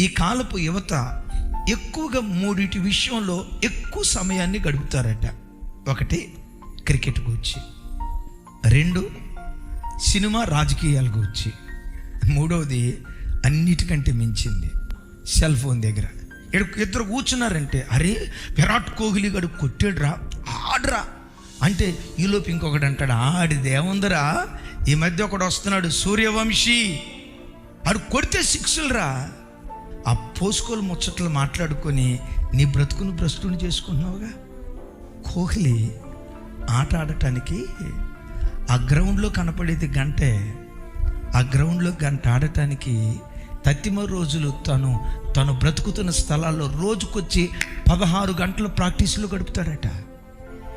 ఈ కాలపు యువత ఎక్కువగా మూడిటి విషయంలో ఎక్కువ సమయాన్ని గడుపుతారట. ఒకటి క్రికెట్ గురించి, రెండు సినిమా రాజకీయాల గురించి, మూడవది అన్నిటికంటే మించింది సెల్ ఫోన్ దగ్గర. ఇద్దరు కూర్చున్నారంటే, అరే విరాట్ కోహ్లీ గడు కొట్టాడురా, ఆడరా అంటే ఈలోపు ఇంకొకటి అంటాడు, ఆడిదేముందరా, ఈ మధ్య ఒకడు వస్తున్నాడు సూర్యవంశీ, ఆడు కొడితే సిక్సులరా. ఆ పోసుకోలు ముచ్చట్లు మాట్లాడుకొని నీ బ్రతుకును భ్రష్టుని చేసుకుంటున్నావుగా. కోహ్లీ ఆట ఆడటానికి ఆ గ్రౌండ్లో కనపడేది గంటే, ఆ గ్రౌండ్లో గంట ఆడటానికి తత్తిమ రోజులు తను బ్రతుకుతున్న స్థలాల్లో రోజుకొచ్చి 16 గంటలు ప్రాక్టీస్లో గడుపుతాడట.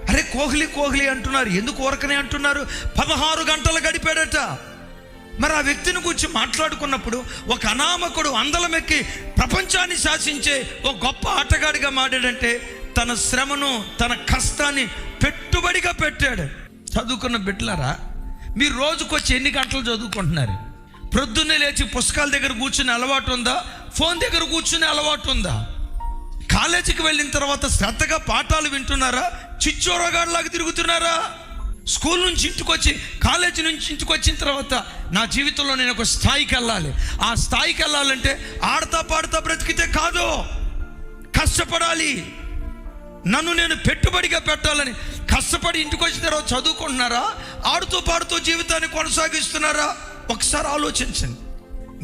అరే కోహ్లీ అంటున్నారు, ఎందుకు ఊరకనే అంటున్నారు? 16 గంటలు గడిపాడట. మరి ఆ వ్యక్తిని గురించి మాట్లాడుకున్నప్పుడు ఒక అనామకుడు అందలమెక్కి ప్రపంచాన్ని శాసించే ఒక గొప్ప ఆటగాడిగా మారాడంటే తన శ్రమను, తన కష్టాన్ని పెట్టుబడిగా పెట్టాడు. చదువుకున్న బిడ్డలారా, మీరు రోజుకొచ్చి ఎన్ని గంటలు చదువుకుంటున్నారు? ప్రొద్దున్నే లేచి పుస్తకాల దగ్గర కూర్చునే అలవాటు ఉందా? ఫోన్ దగ్గర కూర్చునే అలవాటు ఉందా? కాలేజీకి వెళ్ళిన తర్వాత శ్రద్ధగా పాఠాలు వింటున్నారా? చిచ్చోరగాడిలాగా తిరుగుతున్నారా? స్కూల్ నుంచి ఇంటికి వచ్చి, కాలేజీ నుంచి ఇంటికి వచ్చిన తర్వాత నా జీవితంలో నేను ఒక స్థాయికి వెళ్ళాలి. ఆ స్థాయికి వెళ్ళాలంటే ఆడతా పాడుతా బ్రతికితే కాదు, కష్టపడాలి. నన్ను నేను పెట్టుబడిగా పెట్టాలని కష్టపడి ఇంటికి వచ్చిన తర్వాత చదువుకుంటున్నారా? ఆడుతూ పాడుతూ జీవితాన్ని కొనసాగిస్తున్నారా? ఒకసారి ఆలోచించండి.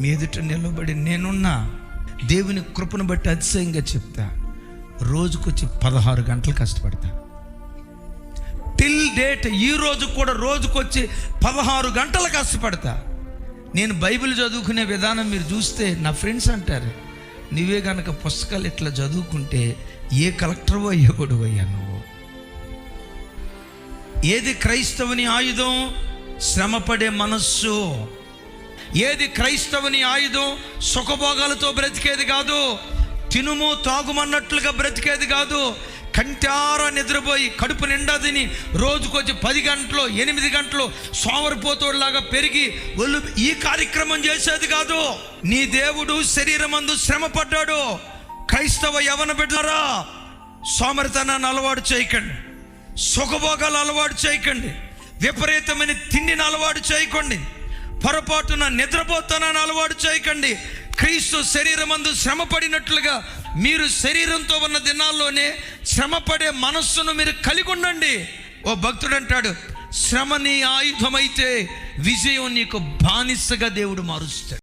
మీ ఎదుట నిలబడి నేనున్నా, దేవుని కృపను బట్టి అతిశయంగా చెప్తా, రోజుకొచ్చి 16 గంటలు కష్టపడతా. టిల్ డేట్ ఈ రోజు కూడా రోజుకొచ్చి 16 గంటలు కష్టపడతా. నేను బైబిల్ చదువుకునే విధానం మీరు చూస్తే నా ఫ్రెండ్స్ అంటారు, నువ్వే కనుక పుస్తకాలు ఇట్లా చదువుకుంటే ఏ కలెక్టర్వో అయ్యేవాడు అయ్యా నువ్వు. ఏది క్రైస్తవుని ఆయుధం? శ్రమపడే మనస్సు. ఏది క్రైస్తవుని ఆయుధం? సుఖభోగాలతో బ్రతికేది కాదు, తినుము తాగుమన్నట్లుగా బ్రతికేది కాదు, కంటారా నిద్రపోయి కడుపు నిండా తిని రోజుకొచ్చి 10 గంటలు 8 గంటలు సోమరిపోతోడులాగా పెరిగి ఒళ్ళు ఈ కార్యక్రమం చేసేది కాదు. నీ దేవుడు శరీరమందు శ్రమ పడ్డాడు. క్రైస్తవ యవన బిడ్డలారా, సోమరితనాన్ని అలవాటు చేయకండి, సుఖభోగాలు అలవాటు చేయకండి, విపరీతమైన తిండిని అలవాటు చేయకండి, పొరపాటున నిద్రపోతానని అలవాటు చేయకండి. క్రీస్తు శరీరమందు శ్రమ పడినట్లుగా మీరు శరీరంతో ఉన్న దినాల్లోనే శ్రమపడే మనస్సును మీరు కలిగి ఉండండి. ఓ భక్తుడు అంటాడు, శ్రమ నీ ఆయుధమైతే విజయం నీకు బానిసగా దేవుడు మారుస్తాడు.